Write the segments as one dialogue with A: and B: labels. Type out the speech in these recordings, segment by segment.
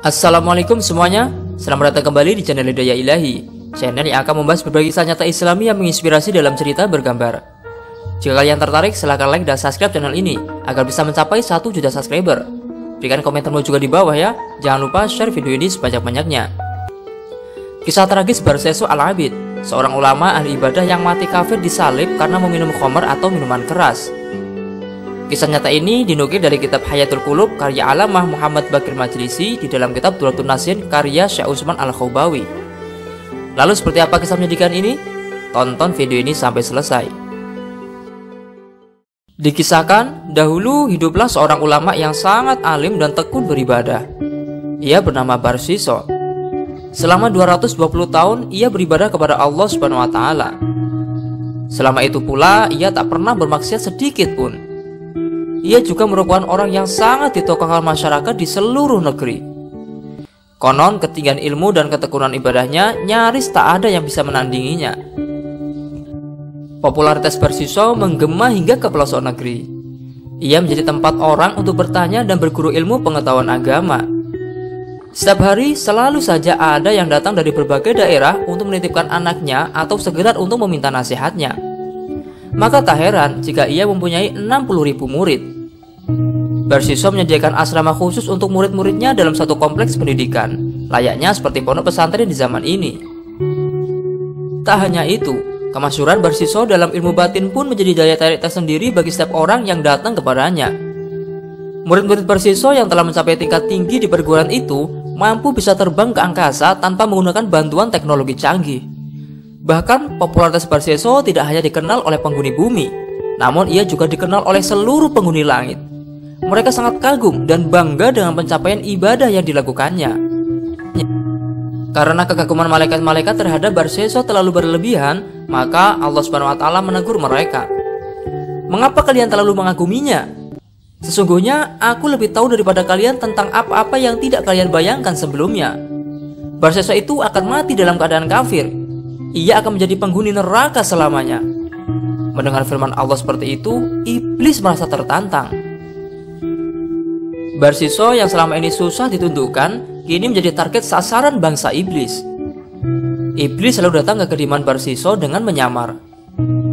A: Assalamualaikum semuanya, selamat datang kembali di channel Hidayah Ilahi, channel yang akan membahas berbagai kisah nyata Islami yang menginspirasi dalam cerita bergambar. Jika kalian tertarik, silahkan like dan subscribe channel ini agar bisa mencapai 1 juta subscriber. Berikan komentarmu juga di bawah ya, jangan lupa share video ini sebanyak-banyaknya. Kisah tragis Barseso Al-Abid, seorang ulama ahli ibadah yang mati kafir disalib karena meminum khamr atau minuman keras. Kisah nyata ini dinukil dari kitab Hayatul Qulub karya Alamah Muhammad Bakir Majlisi di dalam kitab Duratun Nasin karya Syekh Utsman Al-Khawbawi. Lalu seperti apa kisah menyedihkan ini? Tonton video ini sampai selesai. Dikisahkan, dahulu hiduplah seorang ulama yang sangat alim dan tekun beribadah. Ia bernama Barsiso. Selama 220 tahun ia beribadah kepada Allah Subhanahu wa taala. Selama itu pula ia tak pernah bermaksiat sedikit pun. Ia juga merupakan orang yang sangat ditokohkan masyarakat di seluruh negeri. Konon ketinggian ilmu dan ketekunan ibadahnya nyaris tak ada yang bisa menandinginya. Popularitas Barsiso menggema hingga ke pelosok negeri. Ia menjadi tempat orang untuk bertanya dan berguru ilmu pengetahuan agama. Setiap hari selalu saja ada yang datang dari berbagai daerah untuk menitipkan anaknya atau sekedar untuk meminta nasihatnya. Maka tak heran jika ia mempunyai 60.000 murid. Barsiso menyediakan asrama khusus untuk murid-muridnya dalam satu kompleks pendidikan, layaknya seperti pondok pesantren di zaman ini. Tak hanya itu, kemasyhuran Barsiso dalam ilmu batin pun menjadi daya tarik tersendiri bagi setiap orang yang datang kepadanya. Murid-murid Barsiso yang telah mencapai tingkat tinggi di perguruan itu mampu bisa terbang ke angkasa tanpa menggunakan bantuan teknologi canggih. Bahkan popularitas Barsiso tidak hanya dikenal oleh penghuni bumi, namun ia juga dikenal oleh seluruh penghuni langit. Mereka sangat kagum dan bangga dengan pencapaian ibadah yang dilakukannya. Karena kekaguman malaikat-malaikat terhadap Barsiso terlalu berlebihan, maka Allah Subhanahu wa taala menegur mereka. "Mengapa kalian terlalu mengaguminya? Sesungguhnya aku lebih tahu daripada kalian tentang apa-apa yang tidak kalian bayangkan sebelumnya. Barsiso itu akan mati dalam keadaan kafir. Ia akan menjadi penghuni neraka selamanya." Mendengar firman Allah seperti itu, iblis merasa tertantang. Barsiso yang selama ini susah ditundukkan, kini menjadi target sasaran bangsa iblis. Iblis selalu datang ke kediaman Barsiso dengan menyamar.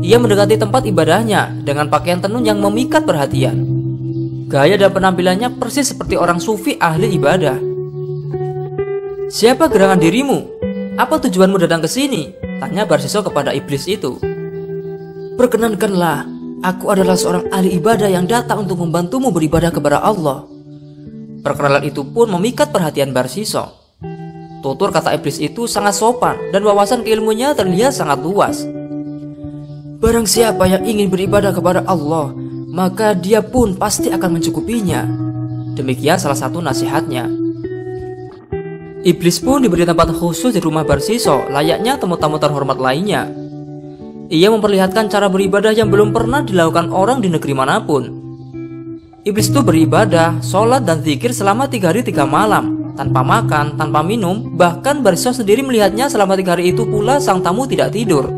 A: Ia mendekati tempat ibadahnya dengan pakaian tenun yang memikat perhatian. Gaya dan penampilannya persis seperti orang sufi ahli ibadah. "Siapa gerangan dirimu? Apa tujuanmu datang ke sini?" tanya Barsiso kepada iblis itu. "Perkenankanlah, aku adalah seorang ahli ibadah yang datang untuk membantumu beribadah kepada Allah." Perkenalan itu pun memikat perhatian Barsiso. Tutur kata iblis itu sangat sopan dan wawasan keilmuannya terlihat sangat luas. "Barang siapa yang ingin beribadah kepada Allah, maka dia pun pasti akan mencukupinya." Demikian salah satu nasihatnya. Iblis pun diberi tempat khusus di rumah Barsiso, layaknya tamu-tamu terhormat lainnya. Ia memperlihatkan cara beribadah yang belum pernah dilakukan orang di negeri manapun. Iblis itu beribadah, sholat dan zikir selama 3 hari 3 malam, tanpa makan, tanpa minum. Bahkan Barsiso sendiri melihatnya selama 3 hari itu pula sang tamu tidak tidur.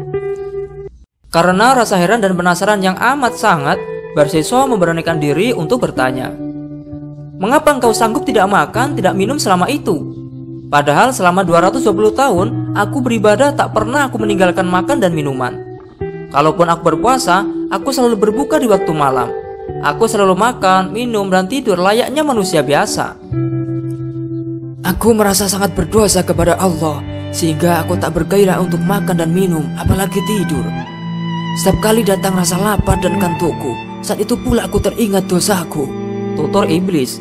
A: Karena rasa heran dan penasaran yang amat sangat, Barsiso memberanikan diri untuk bertanya, "Mengapa engkau sanggup tidak makan, tidak minum selama itu? Padahal selama 220 tahun aku beribadah tak pernah aku meninggalkan makan dan minuman. Kalaupun aku berpuasa, aku selalu berbuka di waktu malam. Aku selalu makan, minum, dan tidur layaknya manusia biasa. Aku merasa sangat berdosa kepada Allah, sehingga aku tak bergairah untuk makan dan minum, apalagi tidur. Setiap kali datang rasa lapar dan kantukku, saat itu pula aku teringat dosaku," tutur iblis.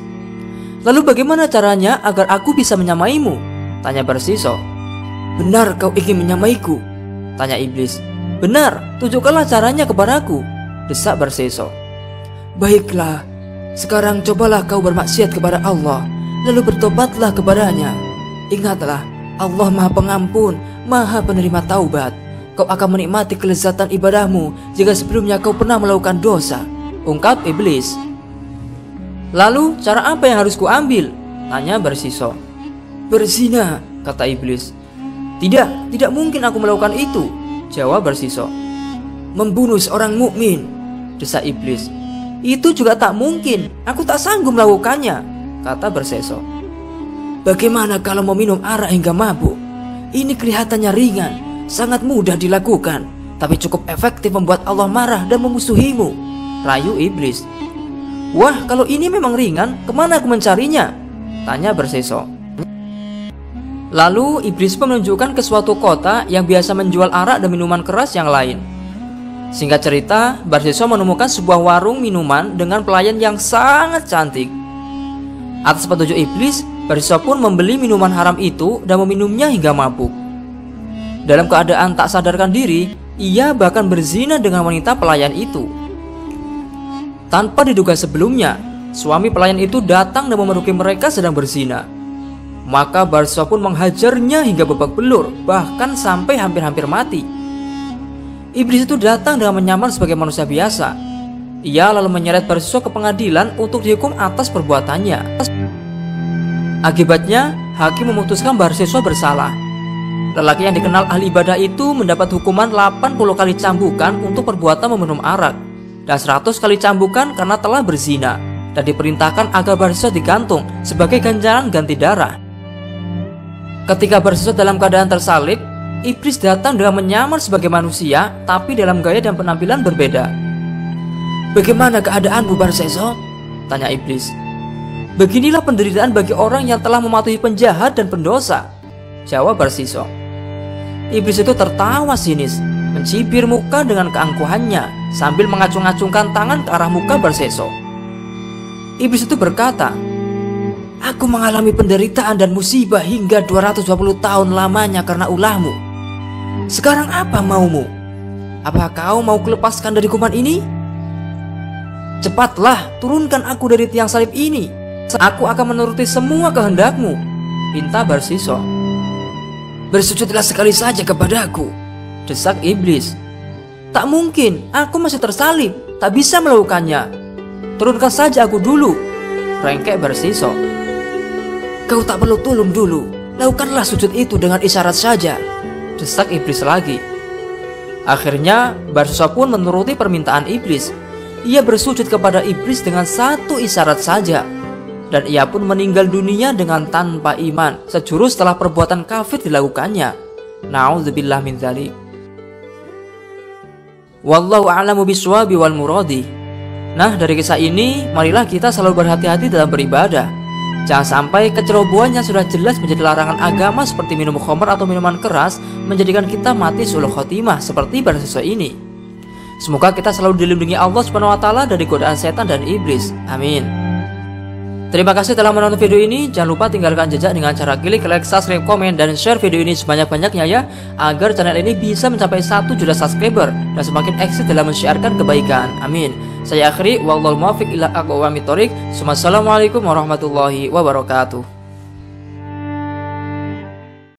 A: "Lalu bagaimana caranya agar aku bisa menyamaimu?" tanya Barsiso. "Benar kau ingin menyamaiku?" tanya iblis. "Benar, tunjukkanlah caranya kepadaku," desak Barsiso. "Baiklah, sekarang cobalah kau bermaksiat kepada Allah, lalu bertobatlah kepadanya. Ingatlah, Allah Maha Pengampun, Maha Penerima Taubat. Kau akan menikmati kelezatan ibadahmu jika sebelumnya kau pernah melakukan dosa," ungkap iblis. "Lalu cara apa yang harus kuambil?" tanya Barsiso. "Berzina," kata iblis. Tidak mungkin aku melakukan itu," jawab Barsiso. "Membunuh seorang mukmin," desak iblis. "Itu juga tak mungkin, aku tak sanggup melakukannya," kata Barsiso. Bagaimana kalau meminum arak hingga mabuk? Ini kelihatannya ringan, sangat mudah dilakukan, tapi cukup efektif membuat Allah marah dan memusuhimu, rayu iblis. Wah, kalau ini memang ringan, kemana aku mencarinya? Tanya Barseso. Lalu iblis pun menunjukkan ke suatu kota yang biasa menjual arak dan minuman keras yang lain. Singkat cerita, Barseso menemukan sebuah warung minuman dengan pelayan yang sangat cantik. Atas petunjuk iblis, Barseso pun membeli minuman haram itu dan meminumnya hingga mabuk. Dalam keadaan tak sadarkan diri, ia bahkan berzina dengan wanita pelayan itu. Tanpa diduga sebelumnya, suami pelayan itu datang dan memergoki mereka sedang berzina. Maka Barseso pun menghajarnya hingga babak belur, bahkan sampai hampir-hampir mati. Iblis itu datang dengan menyamar sebagai manusia biasa. Ia lalu menyeret Barseso ke pengadilan untuk dihukum atas perbuatannya. Akibatnya, hakim memutuskan Barseso bersalah. Lelaki yang dikenal ahli ibadah itu mendapat hukuman 80 kali cambukan untuk perbuatan meminum arak, dan 100 kali cambukan karena telah berzina, dan diperintahkan agar Barseso digantung sebagai ganjaran ganti darah. Ketika Barseso dalam keadaan tersalib, iblis datang dengan menyamar sebagai manusia, tapi dalam gaya dan penampilan berbeda. Bagaimana keadaanmu, Barseso? Tanya iblis. Beginilah penderitaan bagi orang yang telah mematuhi penjahat dan pendosa, jawab Barseso. Iblis itu tertawa sinis, mencibir muka dengan keangkuhannya sambil mengacung-acungkan tangan ke arah muka Barseso. Iblis itu berkata, "Aku mengalami penderitaan dan musibah hingga 220 tahun lamanya karena ulahmu. Sekarang apa maumu? Apa kau mau kulepaskan dari hukuman ini? Cepatlah turunkan aku dari tiang salib ini. Aku akan menuruti semua kehendakmu," pinta Barseso. "Bersujudlah sekali saja kepadaku," desak iblis. "Tak mungkin, aku masih tersalib, tak bisa melakukannya. Turunkan saja aku dulu," rengkek Barseso. "Kau tak perlu tolong dulu, lakukanlah sujud itu dengan isyarat saja," desak iblis lagi. Akhirnya Barseso pun menuruti permintaan iblis. Ia bersujud kepada iblis dengan satu isyarat saja, dan ia pun meninggal dunia dengan tanpa iman sejurus setelah perbuatan kafir dilakukannya. Na'udzubillah min dzalik. Wallahu a'lamu bishwabi wal muradi. Nah, dari kisah ini, marilah kita selalu berhati-hati dalam beribadah. Jangan sampai kecerobohan yang sudah jelas menjadi larangan agama seperti minum khamr atau minuman keras menjadikan kita mati su'ul khotimah seperti Barseso ini. Semoga kita selalu dilindungi Allah Subhanahu wa taala dari godaan setan dan iblis. Amin. Terima kasih telah menonton video ini. Jangan lupa tinggalkan jejak dengan cara klik like, subscribe, komen, dan share video ini sebanyak-banyaknya ya, agar channel ini bisa mencapai 1 juta subscriber dan semakin eksis dalam mensiarkan kebaikan. Amin. Saya akhiri, wallahul muwaffiq ila aqwamit thoriq. Wassalamualaikum warahmatullahi wabarakatuh.